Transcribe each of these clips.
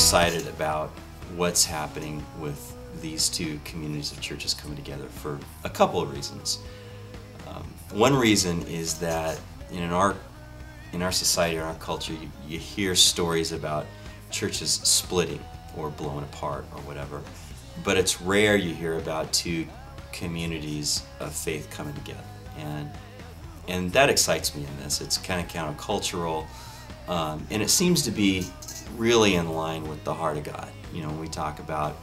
excited about what's happening with these two communities of churches coming together for a couple of reasons. One reason is that in our society, in our culture, you hear stories about churches splitting or blowing apart or whatever, but it's rare you hear about two communities of faith coming together, and that excites me in this. It's kind of countercultural, and it seems to be really in line with the heart of God. You know, when we talk about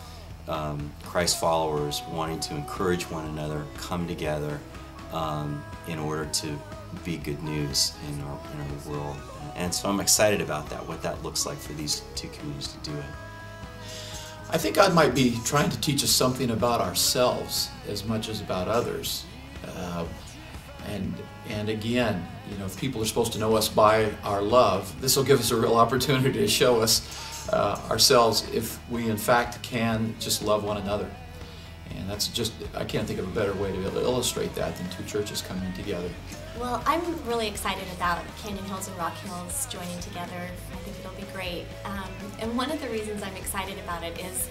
Christ followers wanting to encourage one another, come together in order to be good news in our world. And so I'm excited about that, what that looks like for these two communities to do it. I think God might be trying to teach us something about ourselves as much as about others. And again, you know, if people are supposed to know us by our love, this will give us a real opportunity to show us ourselves if we in fact can just love one another. And that's just, I can't think of a better way to illustrate that than two churches coming together. Well, I'm really excited about Canyon Hills and Rock Hills joining together. I think it'll be great. And one of the reasons I'm excited about it is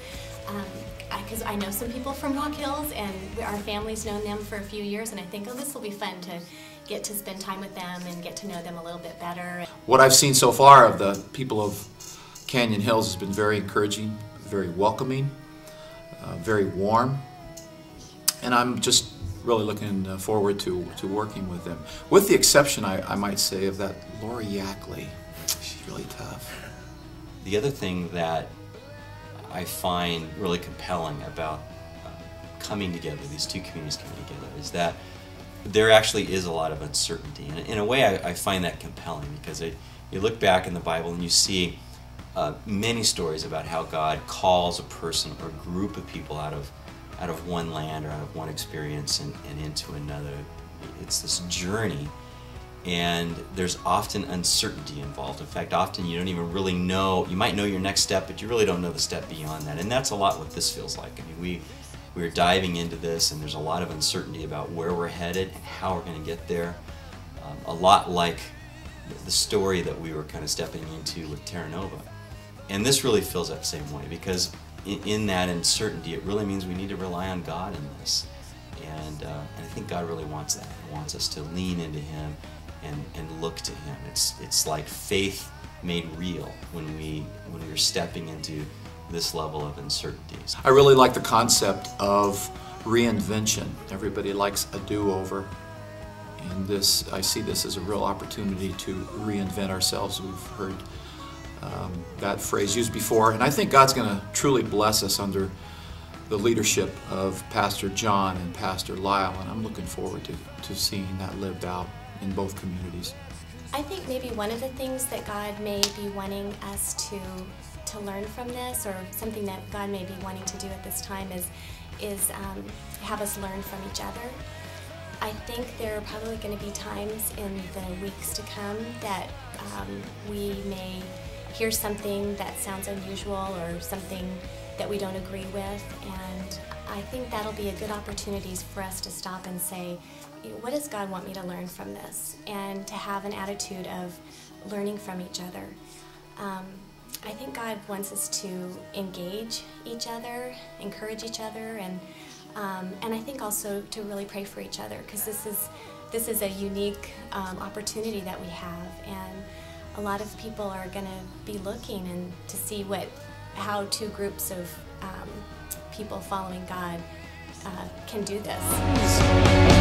because I know some people from Rock Hills, and our family's known them for a few years, and I think, oh, this will be fun to get to spend time with them and get to know them a little bit better. What I've seen so far of the people of Canyon Hills has been very encouraging, very welcoming, very warm, and I'm just really looking forward to working with them. With the exception, I might say, of that Lori Yackley. She's really tough. The other thing that I find really compelling about coming together, these two communities coming together, is that there actually is a lot of uncertainty. And in a way, I find that compelling because you look back in the Bible and you see many stories about how God calls a person or a group of people out of one land or out of one experience and into another. It's this journey, and there's often uncertainty involved. In fact, often you don't even really know. You might know your next step, but you really don't know the step beyond that. And that's a lot what this feels like. I mean, we're diving into this, and there's a lot of uncertainty about where we're headed and how we're going to get there. A lot like the story that we were kind of stepping into with Terra Nova. And this really feels that same way, because in that uncertainty, it really means we need to rely on God in this. And I think God really wants that. He wants us to lean into Him and look to Him. It's like faith made real when we're stepping into this level of uncertainties. I really like the concept of reinvention. Everybody likes a do-over. And I see this as a real opportunity to reinvent ourselves. We've heard that phrase used before, and I think God's going to truly bless us under the leadership of Pastor John and Pastor Lyle, and I'm looking forward to seeing that lived out in both communities. I think maybe one of the things that God may be wanting us to learn from this, or something that God may be wanting to do at this time, is have us learn from each other. I think there are probably going to be times in the weeks to come that we may hear something that sounds unusual or something that we don't agree with, and I think that'll be a good opportunity for us to stop and say, what does God want me to learn from this? And to have an attitude of learning from each other. I think God wants us to engage each other, encourage each other, and I think also to really pray for each other, because this is a unique opportunity that we have, and a lot of people are going to be looking and to see how two groups of people following God can do this.